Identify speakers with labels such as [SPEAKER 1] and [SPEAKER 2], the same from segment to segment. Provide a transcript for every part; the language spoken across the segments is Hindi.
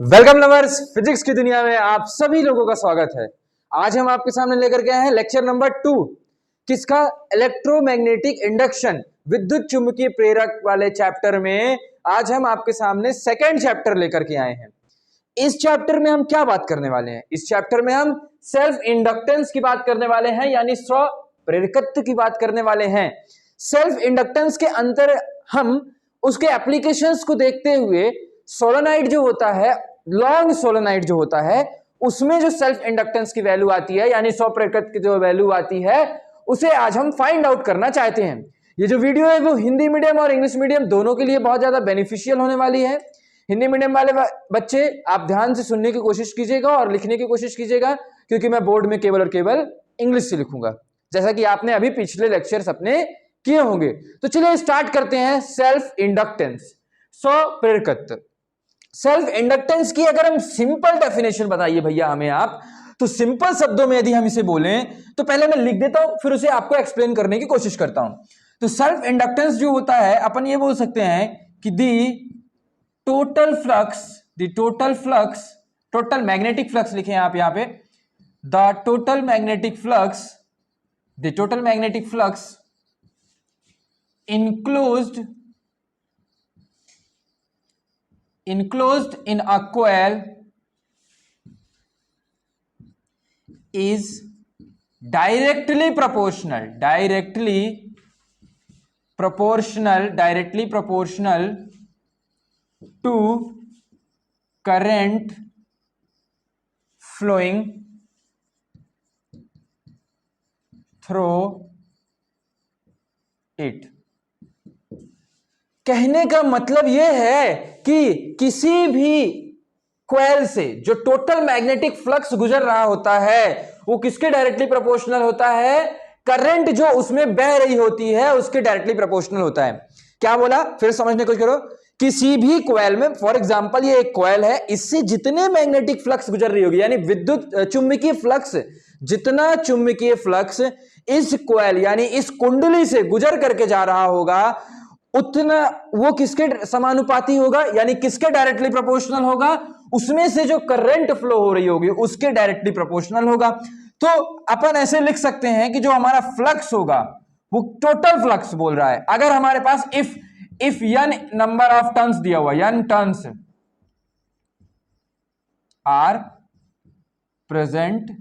[SPEAKER 1] वेलकम लवर्स, फिजिक्स की दुनिया में आप सभी लोगों का स्वागत है। आज हम आपके सामने लेकर के आए हैं लेक्चर नंबर 2 किसका, इलेक्ट्रोमैग्नेटिक इंडक्शन, विद्युत चुंबकीय प्रेरक वाले चैप्टर में। आज हम आपके सामने सेकंड चैप्टर लेकर के आए हैं। इस चैप्टर में हम क्या बात करने वाले हैं? इस चैप्टर में हम सेल्फ इंडक्टेंस की बात करने वाले हैं, यानी स्व प्रेरकत्व की बात करने वाले हैं। सेल्फ इंडक्टेंस के अंतर हम उसके एप्लीकेशंस को देखते हुए सोलेनोइड जो होता है, लॉन्ग सोलेनोइड जो होता है, उसमें जो सेल्फ इंडक्टेंस की वैल्यू आती है, यानी स्व प्रेरकत्व की जो वैल्यू आती है, उसे आज हम फाइंड आउट करना चाहते हैं। ये जो वीडियो है वो हिंदी मीडियम और इंग्लिश मीडियम दोनों के लिए बहुत ज्यादा बेनिफिशियल होने वाली है। हिंदी मीडियम वाले बच्चे आप ध्यान से सुनने की कोशिश कीजिएगा और लिखने की कोशिश कीजिएगा, क्योंकि मैं बोर्ड में केवल और केवल इंग्लिश से लिखूंगा, जैसा कि आपने अभी पिछले लेक्चर्स अपने किए होंगे। तो चलिए स्टार्ट करते हैं। सेल्फ इंडक्टेंस, स्व प्रेरकत्व। सेल्फ इंडक्टेंस की अगर हम सिंपल डेफिनेशन बताइए भैया हमें आप, तो सिंपल शब्दों में यदि हम इसे बोलें तो पहले मैं लिख देता हूं, फिर उसे आपको एक्सप्लेन करने की कोशिश करता हूं। तो सेल्फ इंडक्टेंस जो होता है, अपन ये बोल सकते हैं कि total flux, total magnetic flux लिखें आप यहां पे, the total magnetic flux enclosed in a coil is directly proportional to current flowing through it। कहने का मतलब यह है कि किसी भी कॉइल से जो टोटल मैग्नेटिक फ्लक्स गुजर रहा होता है वो किसके डायरेक्टली प्रोपोर्शनल होता है? करंट जो उसमें बह रही होती है उसके डायरेक्टली प्रोपोर्शनल होता है। क्या बोला, फिर समझने की कोशिश करो। किसी भी कॉइल में, फॉर एग्जांपल ये एक कॉइल है, इससे जितने मैग्नेटिक फ्लक्स गुजर रही होगी, यानी विद्युत चुंबकीय फ्लक्स, जितना चुंबकीय फ्लक्स इस कॉइल यानी इस कुंडली से गुजर करके जा रहा होगा, उतना वो किसके समानुपाती होगा, यानी किसके डायरेक्टली प्रोपोर्शनल होगा? उसमें से जो करंट फ्लो हो रही होगी उसके डायरेक्टली प्रोपोर्शनल होगा। तो अपन ऐसे लिख सकते हैं कि जो हमारा फ्लक्स होगा वो टोटल फ्लक्स बोल रहा है। अगर हमारे पास if n number of turns दिया हुआ, n turns are present,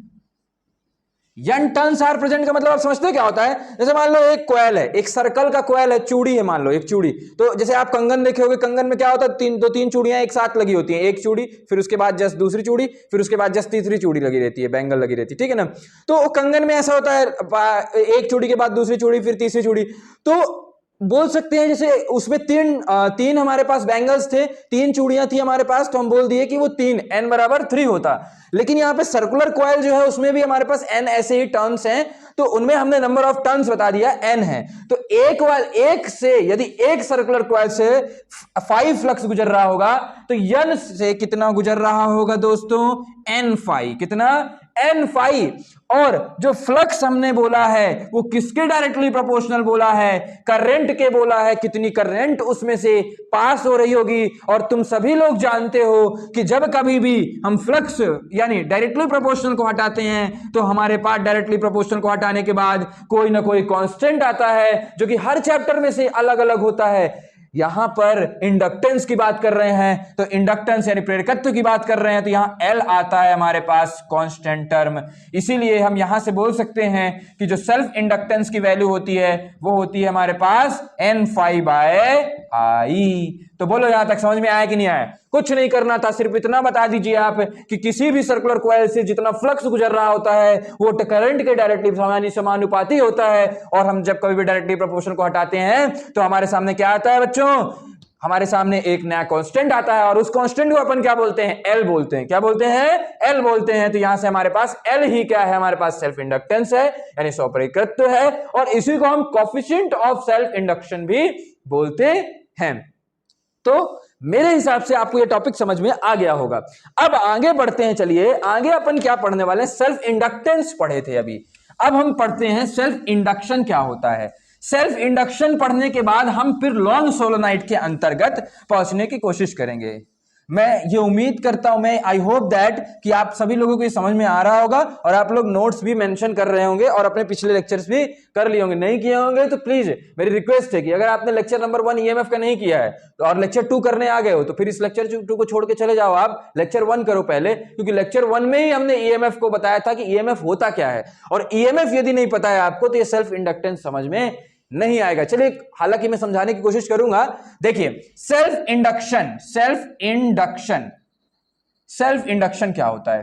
[SPEAKER 1] n turns are present का मतलब आप समझते हैं क्या होता है? जैसे मान लो एक कॉइल है, एक सर्कल का कॉइल है, चूड़ी है, मान लो एक चूड़ी। तो जैसे आप कंगन देखे होंगे, कंगन में क्या होता है, तीन चूड़ियां एक साथ लगी होती हैं। एक चूड़ी, फिर उसके बाद जस्ट दूसरी चूड़ी, फिर उसके बाद जस्ट तीसरी चूड़ी लगी रहती है, बैंगल लगी रहती है, ठीक है ना। तो कंगन में ऐसा होता है, एक चूड़ी के बाद दूसरी चूड़ी, फिर तीसरी चूड़ी। तो बोल सकते हैं जैसे उसमें तीन हमारे पास बैंगल्स थे, तीन चूड़ियां थी हमारे पास, तो हम बोल दिए कि वो 3, n बराबर 3 होता। लेकिन यहां पे सर्कुलर कॉइल जो है उसमें भी हमारे पास n ऐसे ही टर्न्स हैं, तो उनमें हमने नंबर ऑफ टर्न्स बता दिया, n है। तो एक से यदि एक सर्कुलर कॉइल से 5 फ्लक्स गुजर रहा होगा, तो n से कितना गुजर रहा होगा दोस्तों? n5। कितना? n5। और जो फ्लक्स हमने बोला है वो किसके डायरेक्टली प्रोपोर्शनल बोला है? करंट के बोला है। कितनी करंट उसमें से पास हो रही होगी। और तुम सभी लोग जानते हो कि जब कभी भी हम फ्लक्स यानी डायरेक्टली प्रोपोर्शनल को हटाते हैं तो हमारे पास डायरेक्टली प्रोपोर्शनल को हटाने के बाद कोई ना कोई कांस्टेंट आता है, जो कि हर चैप्टर में से अलग अलग होता है। यहां पर इंडक्टेंस की बात कर रहे हैं, तो इंडक्टेंस यानी प्रेरकत्व की बात कर रहे हैं, तो यहां L आता है हमारे पास कांस्टेंट टर्म। इसीलिए हम यहां से बोल सकते हैं कि जो सेल्फ इंडक्टेंस की वैल्यू होती है वो होती है हमारे पास N5/I। तो बोलो यहां तक समझ में आया कि नहीं आया? कुछ नहीं करना था, सिर्फ इतना बता दीजिए आप कि किसी भी सर्कुलर कॉइल से जितना फ्लक्स गुजर रहा होता है वो करंट के डायरेक्टली समानुपाती होता है। और हम जब कभी भी डायरेक्टली प्रोपोर्शनल को हटाते हैं तो हमारे सामने क्या आता है बच्चों? हमारे सामने एक नया कांस्टेंट आता है, और उस कांस्टेंट को अपन क्या बोलते हैं? L बोलते हैं। क्या बोलते हैं? L बोलते हैं। तो यहां से हमारे पास L ही क्या है? हमारे पास सेल्फ इंडक्टेंस है, यानी स्व प्रेरकत्व है, और इसी को हम कोएफिशिएंट ऑफ सेल्फ इंडक्शन भी बोलते हैं। तो मेरे हिसाब से आपको यह टॉपिक समझ में आ गया होगा। अब आगे बढ़ते हैं। चलिए आगे अपन क्या पढ़ने वाले हैं? सेल्फ इंडक्टेंस पढ़े थे अभी, अब हम पढ़ते हैं सेल्फ इंडक्शन क्या होता है। सेल्फ इंडक्शन पढ़ने के बाद हम फिर लॉन्ग सोलेनोइड के अंतर्गत पहुंचने की कोशिश करेंगे। मैं ये उम्मीद करता हूं, मैं आई होप दैट कि आप सभी लोगों को ये समझ में आ रहा होगा और आप लोग नोट्स भी मेंशन कर रहे होंगे और अपने पिछले लेक्चर्स भी कर लिए होंगे। नहीं किए होंगे तो प्लीज मेरी रिक्वेस्ट है कि अगर आपने लेक्चर नंबर 1 ईएमएफ का नहीं किया है तो और लेक्चर 2 करने आ गए हो तो फिर इस लेक्चर 2 को छोड़ के चले जाओ, आप लेक्चर 1 करो पहले, क्योंकि लेक्चर 1 में ही हमने ईएमएफ को बताया था कि ईएमएफ होता क्या है। और ईएमएफ यदि नहीं पता है आपको तो ये सेल्फ इंडक्टेंस समझ में नहीं आएगा। चलिए, हालांकि मैं समझाने की कोशिश करूंगा। देखिए, सेल्फ इंडक्शन क्या होता है?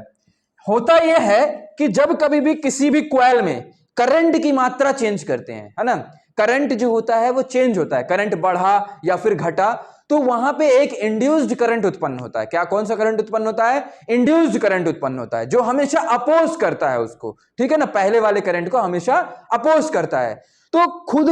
[SPEAKER 1] होता यह है कि जब कभी भी किसी भी कॉइल में करंट की मात्रा चेंज करते हैं, है ना, करंट जो होता है वो चेंज होता है, करंट बढ़ा या फिर घटा, तो वहां पे एक इंड्यूस्ड करंट उत्पन्न होता है। क्या, कौन सा करंट उत्पन्न होता है? इंड्यूस्ड करंट उत्पन्न होता है, जो हमेशा अपोज करता है उसको, ठीक है ना, पहले वाले करंट को हमेशा अपोज करता है। तो खुद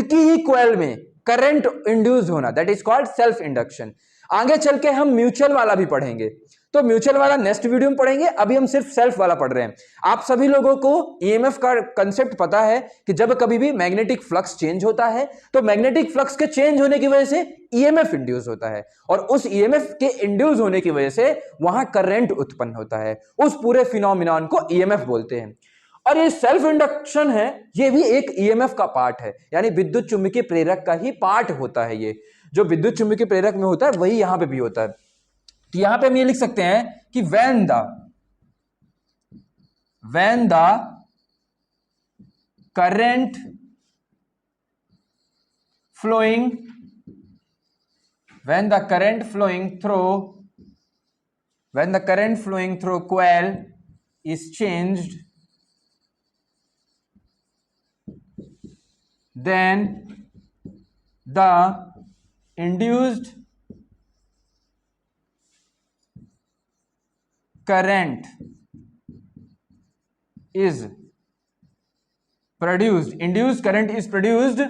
[SPEAKER 1] की ही कॉइल में करंट इंड्यूस होना, that is called self induction. आगे चल के हम म्यूचुअल वाला भी पढ़ेंगे, तो म्यूचुअल वाला नेक्स्ट वीडियो में पढ़ेंगे, अभी हम सिर्फ सेल्फ वाला पढ़ रहे हैं। आप सभी लोगों को ईएमएफ का कंसेप्ट पता है कि जब कभी भी मैग्नेटिक फ्लक्स चेंज होता है तो मैग्नेटिक फ्लक्स के चेंज होने की वजह से ईएमएफ इंड्यूस होता है, और उस ईएमएफ के इंड्यूस होने की वजह से वहां करंट उत्पन्न होता है। उस पूरे फिनोमिनन को ईएमएफ बोलते हैं। और ये सेल्फ इंडक्शन है, ये भी एक ईएमएफ का पार्ट है, यानी विद्युत चुम्बकीय प्रेरक का ही पार्ट होता है। ये जो विद्युत चुम्बकीय प्रेरक में होता है वही यहां पे भी होता है। तो यहां पे हम ये लिख सकते हैं कि when the current flowing through coil is changed, then the induced current is produced, induced current is produced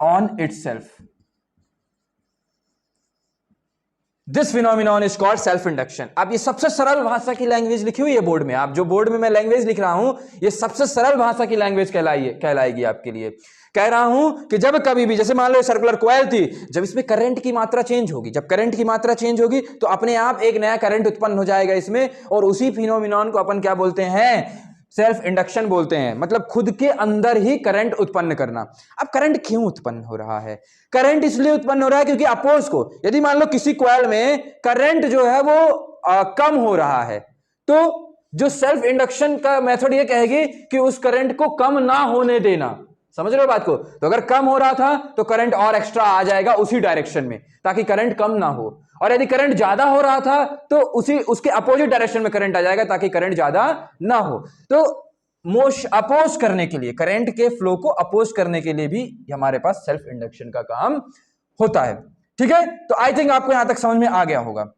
[SPEAKER 1] on itself. This phenomenon is called self induction. अब ये सबसे सरल भाषा की लैंग्वेज लिखी हुई है बोर्ड में, आप जो बोर्ड में मैं लैंग्वेज लिख रहा हूं ये सबसे सरल भाषा की लैंग्वेज कहलाएगी आपके लिए। कह रहा हूं कि जब कभी भी, जैसे मान लो सर्कुलर कॉइल थी, जब इसमें करंट की मात्रा चेंज होगी, जब करंट की मात्रा चेंज होगी तो अपने आप एक नया करंट उत्पन्न हो जाएगा इसमें, और उसी फिनोमिनन को अपन क्या बोलते हैं? सेल्फ इंडक्शन बोलते हैं। मतलब खुद के अंदर ही करंट उत्पन्न करना। अब करंट क्यों उत्पन्न हो रहा है? करंट इसलिए उत्पन्न हो रहा है क्योंकि अपोज को, यदि मान लो किसी कॉइल में करंट जो है वो कम हो रहा है, तो जो सेल्फ इंडक्शन का मेथड ये कहेगी कि उस करंट को कम ना होने देना। समझ रहे हो बात को? तो अगर कम हो रहा था तो करंट और एक्स्ट्रा आ जाएगा उसी डायरेक्शन में, ताकि करंट कम ना हो, और यदि करंट ज्यादा हो रहा था तो उसके अपोजिट डायरेक्शन में करंट आ जाएगा ताकि करंट ज्यादा ना हो। तो अपोज करने के लिए, करंट के फ्लो को अपोज करने के लिए भी हमारे पास सेल्फ इंडक्शन का काम होता है। ठीक है, तो आई थिंक आपको यहां तक समझ में आ गया होगा।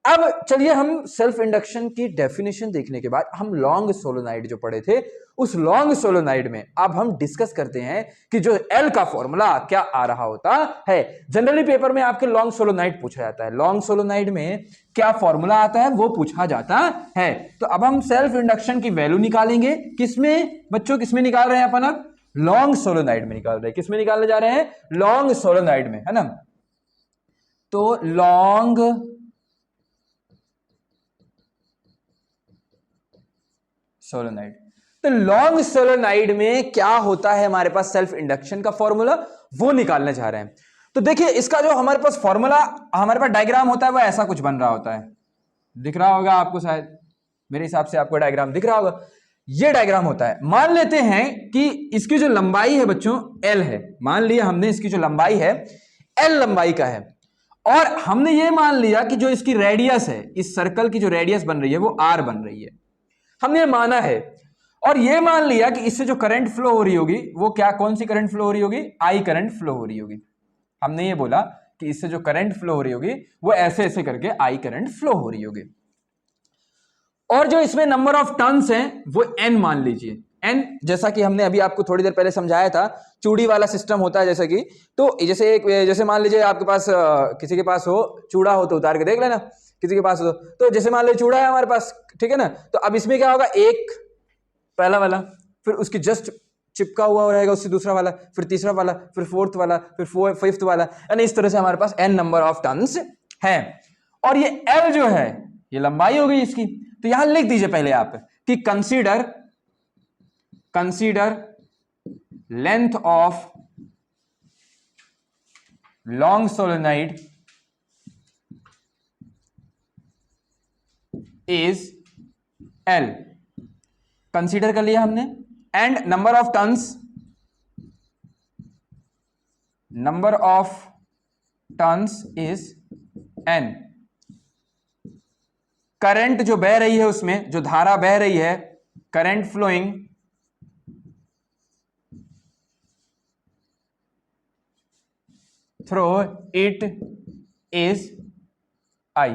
[SPEAKER 1] अब चलिए, हम सेल्फ इंडक्शन की डेफिनेशन देखने के बाद हम लॉन्ग सोलोनाइड जो पढ़े थे, उस लॉन्ग सोलोनाइड में अब हम डिस्कस करते हैं कि जो एल का फॉर्मूला क्या आ रहा होता है। जनरली पेपर में आपके लॉन्ग सोलोनाइड पूछा जाता है, लॉन्ग सोलोनाइड में क्या फॉर्मूला आता है वो पूछा जाता है। तो अब हम सेल्फ इंडक्शन की वैल्यू निकालेंगे। किसमें बच्चों, किसमें निकाल रहे हैं अपन? अब लॉन्ग सोलोनाइड में निकाल रहे हैं। किसमें निकालने जा रहे हैं? लॉन्ग सोलोनाइड में, है ना। तो लॉन्ग सोलोनाइड, तो लॉन्ग सोलोनाइड में क्या होता है हमारे पास? सेल्फ इंडक्शन का फॉर्मूला वो निकालने जा रहे हैं। तो देखिए, इसका जो हमारे पास फॉर्मूला, हमारे पास डायग्राम होता है वो ऐसा कुछ बन रहा होता है, दिख रहा होगा आपको, शायद मेरे हिसाब से आपको डायग्राम दिख रहा होगा। ये डायग्राम होता है। मान लेते हैं कि इसकी जो लंबाई है बच्चों एल है, मान लिया हमने इसकी जो लंबाई है एल लंबाई का है, और हमने ये मान लिया कि जो इसकी रेडियस है, इस सर्कल की जो रेडियस बन रही है वो आर बन रही है, हमने माना है। और ये मान लिया कि इससे जो करंट फ्लो हो रही होगी वो क्या, कौन सी करंट फ्लो हो रही होगी? आई करंट फ्लो हो रही होगी। हमने ये बोला कि इससे जो करंट फ्लो हो रही होगी वो ऐसे ऐसे करके आई करंट फ्लो हो रही होगी। और जो इसमें नंबर ऑफ टर्न्स हैं वो एन मान लीजिए, एन, जैसा कि हमने अभी आपको थोड़ी देर पहले समझाया था, चूड़ी वाला सिस्टम होता है जैसे कि, तो जैसे मान लीजिए आपके पास किसी के पास हो चूड़ा हो तो उतार के देख लेना, किसी के पास हो तो जैसे मान लो चूड़ा है हमारे पास, ठीक है ना। तो अब इसमें क्या होगा? एक पहला वाला, फिर उसकी जस्ट चिपका हुआ रहेगा उससे दूसरा वाला, फिर तीसरा वाला, फिर फोर्थ वाला, फिर फिफ्थ वाला, यानी इस तरह से हमारे पास एन नंबर ऑफ टर्न्स हैं। और ये L जो है ये लंबाई हो गई इसकी। तो यहां लिख दीजिए पहले आप कि consider length of long solenoid is L, consider कर लिया हमने, and number of turns is N। Current जो बह रही है उसमें, जो धारा बह रही है, current flowing through it is I,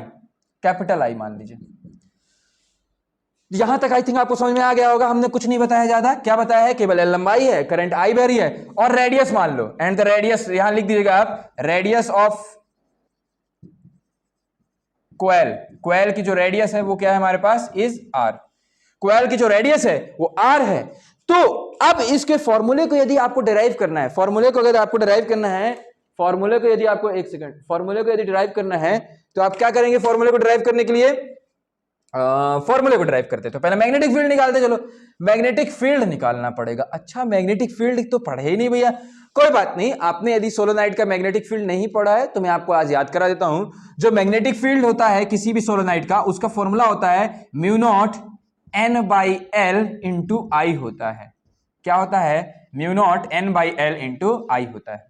[SPEAKER 1] capital I मान लीजिए। यहां तक आई थिंक आपको समझ में आ गया होगा। हमने कुछ नहीं बताया ज्यादा, क्या बताया है, केवल लंबाई है, करंट I बह रही है और रेडियस मान लो, एंड द रेडियस यहां लिख दीजिएगा आप, रेडियस ऑफ कोयल की जो रेडियस है वो क्या है हमारे पास, इज R। कोयल की जो रेडियस है वो R है। तो अब इसके फॉर्मूले को यदि आपको डिराइव करना है, फॉर्मूले को यदि डिराइव करना है तो आप क्या करेंगे, फॉर्मूले को डिराइव करने के लिए फॉर्मूले को ड्राइव करते तो पहले मैग्नेटिक फील्ड निकालते। चलो मैग्नेटिक फील्ड निकालना पड़ेगा। अच्छा मैग्नेटिक फील्ड तो पढ़े ही नहीं भैया, कोई बात नहीं, आपने यदि सोलेनोइड का मैग्नेटिक फील्ड नहीं पढ़ा है तो मैं आपको आज याद करा देता हूं। जो मैग्नेटिक फील्ड होता है किसी भी सोलेनोइड का, उसका फॉर्मूला होता है mu not N by L into I होता है। क्या होता है, mu not N by L into I होता है।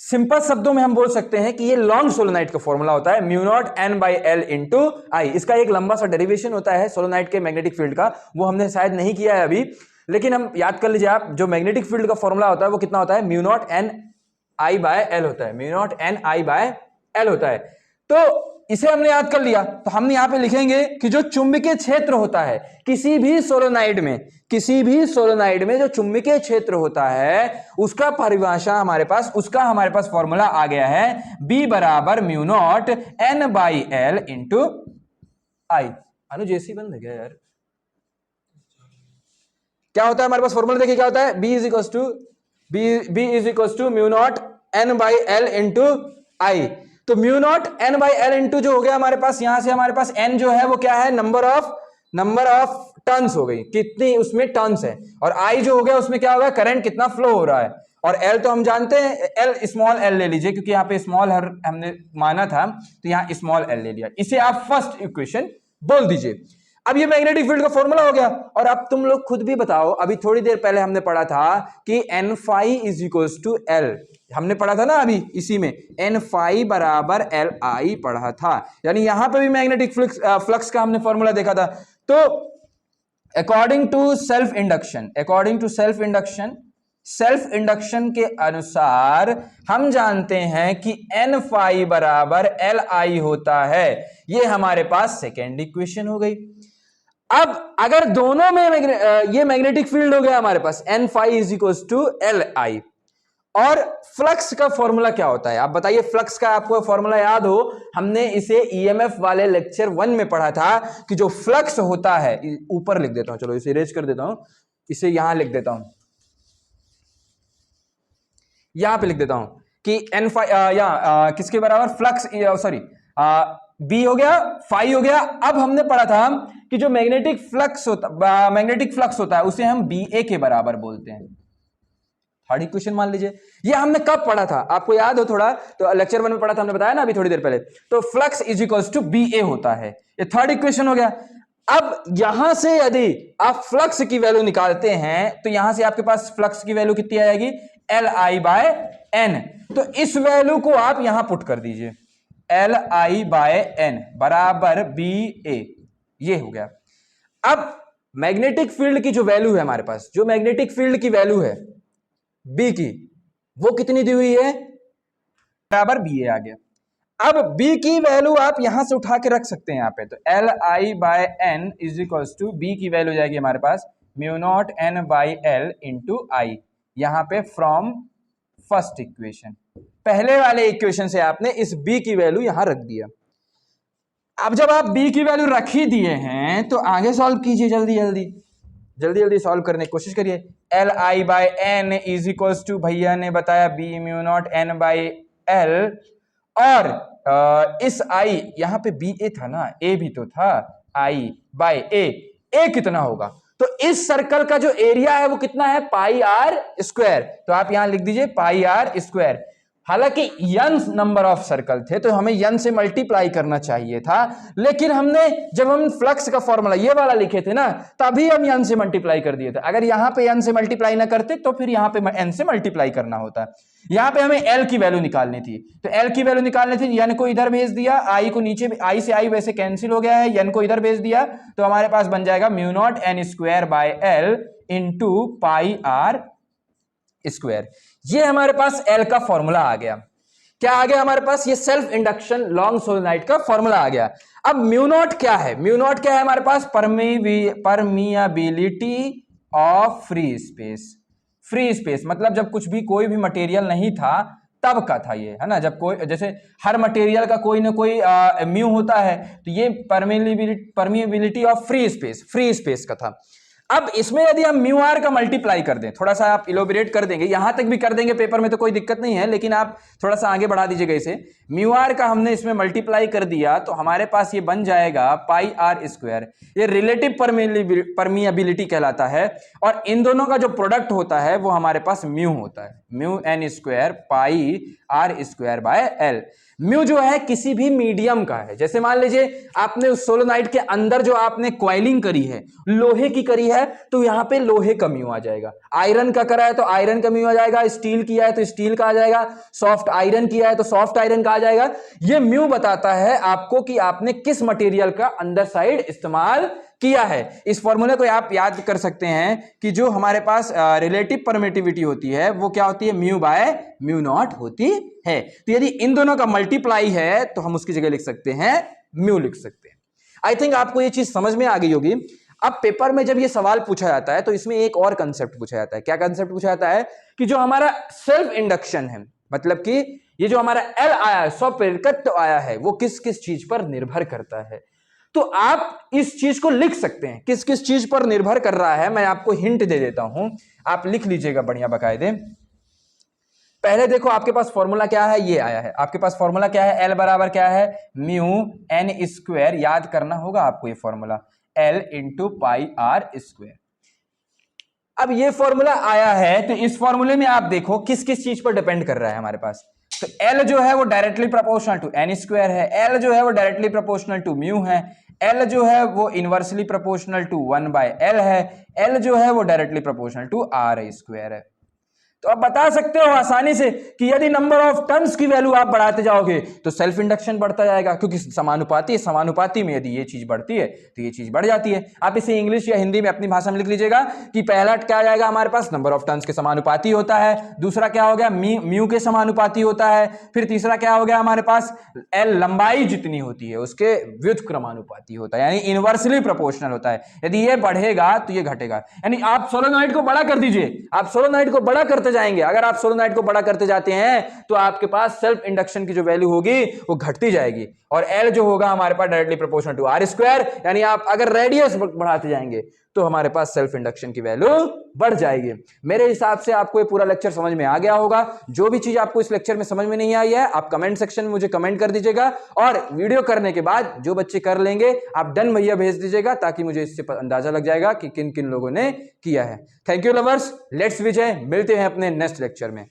[SPEAKER 1] सिंपल शब्दों में हम बोल सकते हैं कि ये लॉन्ग सोलेनोइड का फॉर्मूला होता है mu not N by L into I। इसका एक लंबा सा डेरिवेशन होता है सोलेनोइड के मैग्नेटिक फील्ड का, वो हमने शायद नहीं किया है अभी, लेकिन हम याद कर लीजिए आप, जो मैग्नेटिक फील्ड का फॉर्मूला होता है वो कितना होता है, mu not N I by L होता है, mu not N I by L होता है। तो इसे हमने याद कर लिया, तो हम यहां पे लिखेंगे कि जो चुंबकीय क्षेत्र होता है किसी भी सोलेनोइड में जो चुंबकीय क्षेत्र होता है उसका परिभाषा हमारे पास, उसका हमारे पास फॉर्मूला आ गया है B बराबर mu naught N by L into I। Anuj AC बंद है क्या यार, क्या होता है हमारे पास फॉर्मूला, देखिए क्या होता है, B is equal to mu not N by L into I। तो mu not N by L into जो हो गया हमारे पास, यहां से हमारे पास N जो है वो क्या है, नंबर ऑफ टर्न्स हो गई, कितनी उसमें टर्न्स है, और I जो हो गया उसमें क्या होगा, करंट कितना फ्लो हो रहा है, और L तो हम जानते हैं, L स्मॉल l ले लीजिए क्योंकि यहाँ पे स्मॉल हमने माना था तो यहाँ स्मॉल l ले लिया। इसे आप फर्स्ट इक्वेशन बोल दीजिए। अब ये मैग्नेटिक फील्ड का फॉर्मूला हो गया, और अब तुम लोग खुद भी बताओ, अभी थोड़ी देर पहले हमने पढ़ा था कि N phi is equal to L, हमने पढ़ा था ना अभी इसी में, N फाई बराबर L I पढ़ा था, यानी यहां पे भी मैग्नेटिक फ्लक्स का हमने फॉर्मूला देखा था। तो अकॉर्डिंग टू सेल्फ इंडक्शन के अनुसार हम जानते हैं कि N फाई बराबर L I होता है। ये हमारे पास सेकेंड इक्वेशन हो गई। अब अगर दोनों में ये मैग्नेटिक फील्ड हो गया हमारे पास, N phi is equal to L I, और फ्लक्स का फॉर्मूला क्या होता है, आप बताइए, फ्लक्स का आपको फॉर्मूला याद हो, हमने इसे EMF वाले लेक्चर 1 में पढ़ा था कि जो फ्लक्स होता है, ऊपर लिख देता हूं, चलो इसे इरेज कर देता हूं, इसे यहां लिख देता हूं, यहां पे लिख देता हूं कि N फाई किसके बराबर, फ्लक्स, सॉरी B हो गया, फाई हो गया। अब हमने पढ़ा था कि जो मैग्नेटिक फ्लक्स होता है उसे हम BA के बराबर बोलते हैं। थर्ड इक्वेशन मान लीजिए, ये हमने कब पढ़ा था, आपको याद हो थोड़ा, तो लेक्चर 1 में पढ़ा था, हमने बताया ना अभी थोड़ी देर पहले। तो flux is equals to BA होता है, ये थर्ड इक्वेशन हो गया। अब यहां से यदि आप फ्लक्स की वैल्यू निकालते हैं तो यहां से आपके पास फ्लक्स की वैल्यू कितनी आएगी, LI बाय N। तो इस वैल्यू को आप यहां पुट कर दीजिए, LI बाय N बराबर BA, ये हो गया। अब मैग्नेटिक फील्ड की जो वैल्यू है हमारे पास, जो मैग्नेटिक फील्ड की वैल्यू है B की, वो कितनी दी हुई है, बराबर BA आ गया। अब B की वैल्यू आप यहां से उठा के रख सकते हैं यहाँ पे, तो LI by N is equals to B की वैल्यू जाएगी हमारे पास mu not N by L into I, यहां पे फ्रॉम फर्स्ट इक्वेशन, पहले वाले इक्वेशन से आपने इस B की वैल्यू यहां रख दिया। अब जब आप B की वैल्यू रख ही दिए हैं तो आगे सॉल्व कीजिए, जल्दी सॉल्व करने की कोशिश करिए। LI by N is equals to, भैया ने बताया B mu not N by L, और इस I यहां पे बी ए था ना, ए भी तो था, I बाय ए कितना होगा? तो इस सर्कल का जो एरिया है वो कितना है? पाई आर स्क्वायर। तो आप यहां लिख दीजिए पाई आर स्क्वायर। हालांकि n नंबर ऑफ सर्कल थे तो हमें n से मल्टीप्लाई करना चाहिए था, लेकिन हमने जब हम फ्लक्स का फॉर्मूला ये वाला लिखे थे ना, तभी हम n से मल्टीप्लाई कर दिए थे। अगर यहां पे n से मल्टीप्लाई ना करते तो फिर यहां पे n से मल्टीप्लाई करना होता। यहां पे हमें l की वैल्यू निकालनी थी, तो l की वैल्यू निकालनी थी, n को इधर भेज दिया, i को नीचे, i से i वैसे कैंसिल हो गया है, n को इधर भेज दिया, तो हमारे पास बन जाएगा mu not n square by l into pi R square. ये हमारे पास L का फॉर्मूला आ गया। क्या आ गया हमारे पास? ये सेल्फ इंडक्शन लॉन्ग सोलेनोइड का फॉर्मूला आ गया। अब म्यू नॉट क्या है? म्यू नॉट क्या है हमारे पास? Permeability of free space. Free space मतलब जब कुछ भी, कोई भी मटेरियल नहीं था तब का था ये, है ना। जब कोई, जैसे हर मटेरियल का कोई ना कोई म्यू होता है, तो ये परमिएबिलिटी ऑफ फ्री स्पेस का था। अब इसमें यदि हम म्यू आर का मल्टीप्लाई कर दें, थोड़ा सा आप इलोबरेट कर देंगे, यहां तक भी कर देंगे पेपर में तो कोई दिक्कत नहीं है, लेकिन आप थोड़ा सा आगे बढ़ा दीजिएगा इसे। म्यू आर का हमने इसमें मल्टीप्लाई कर दिया तो हमारे पास ये बन जाएगा पाई आर स्क्वायर। ये रिलेटिव परमिएबिलिटी कहलाता है, और इन दोनों का जो प्रोडक्ट होता है वो हमारे पास म्यू होता है, mu N square pi R square by L. Mu जो है किसी भी मीडियम का है। जैसे मान लीजिए आपने उस सोलेनोइड के अंदर जो आपने कॉइलिंग करी है, लोहे की करी है, तो यहां पे लोहे का म्यू आ जाएगा। आयरन का करा है तो आयरन का म्यू आ जाएगा, स्टील किया है तो स्टील का आ जाएगा, सॉफ्ट आयरन किया है तो सॉफ्ट आयरन का आ जाएगा। ये म्यू बताता है आपको कि आपने किस मटेरियल का अंदर साइड इस्तेमाल किया है। इस फॉर्मूले को आप याद कर सकते हैं कि जो हमारे पास रिलेटिव परमिटिविटी होती है वो क्या होती है? म्यू बाय म्यू नॉट होती है। तो यदि इन दोनों का मल्टीप्लाई है तो हम उसकी जगह लिख सकते हैं म्यू लिख सकते हैं। आई थिंक आपको ये चीज समझ में आ गई होगी। अब पेपर में जब ये सवाल पूछा जाता है तो इसमें एक और कंसेप्ट पूछा जाता है। क्या कंसेप्ट पूछा जाता है? कि जो हमारा सेल्फ इंडक्शन है, मतलब कि ये जो हमारा एल आया है, स्वप्रेरकत्व आया है, वो किस किस चीज पर निर्भर करता है। तो आप इस चीज को लिख सकते हैं, किस किस चीज पर निर्भर कर रहा है। मैं आपको हिंट दे देता हूं, आप लिख लीजिएगा बढ़िया बकायदे। पहले देखो आपके पास फॉर्मूला क्या है, ये आया है आपके पास फॉर्मूला क्या है? L बराबर क्या है? Mu N square. याद करना होगा आपको ये formula, L into pi R square. अब ये फॉर्मूला आया है तो इस फॉर्मूले में आप देखो किस किस चीज पर डिपेंड कर रहा है हमारे पास। तो L जो है वो directly proportional to N square है, L जो है वो डायरेक्टली प्रोपोर्शनल टू म्यू है, L जो है वो इनवर्सली प्रोपोर्शनल टू 1/L है, L जो है वो directly proportional to are square है। तो आप बता सकते हो आसानी से कि यदि नंबर ऑफ टर्न्स की वैल्यू आप बढ़ाते जाओगे तो सेल्फ इंडक्शन बढ़ता जाएगा, क्योंकि समानुपाती में यदि ये चीज बढ़ती है तो ये चीज बढ़ जाती है। आप इसे इंग्लिश या हिंदी में अपनी भाषा में लिख लीजिएगा कि पहला क्या आ जाएगा हमारे पास? नंबर ऑफ टर्न्स के समानुपाती होता है, दूसरा क्या हो गया? म्यू के समानुपाती होता है, फिर तीसरा क्या हो गया हमारे पास? एल लंबाई जितनी होती है उसके व्युत्क्रमानुपाती होता है, यानी इनवर्सली प्रोपोर्शनल होता है। यदि ये बढ़ेगा तो ये घटेगा। यानी आप सोलेनोइड को बड़ा कर दीजिए, आप सोलेनोइड को बड़ा करते जाएंगे, अगर आप सोलेनोइड को बड़ा करते जाते हैं तो आपके पास सेल्फ इंडक्शन की जो वैल्यू होगी वो घटती जाएगी, और L जो होगा हमारे पास directly proportional to are square. यानी आप अगर रेडियस बढ़ाते जाएंगे तो हमारे पास सेल्फ इंडक्शन की वैल्यू बढ़ जाएगी। मेरे हिसाब से आपको ये पूरा लेक्चर समझ में आ गया होगा। जो भी चीज आपको इस लेक्चर में समझ में नहीं आई है आप कमेंट सेक्शन में मुझे कमेंट कर दीजिएगा, और वीडियो करने के बाद जो बच्चे कर लेंगे आप डन भैया भेज दीजिएगा, ताकि मुझे इससे अंदाजा लग जाएगा कि किन किन लोगों ने किया है। थैंक यू लवर्स, लेट्स विजय, मिलते हैं अपने नेक्स्ट लेक्चर में।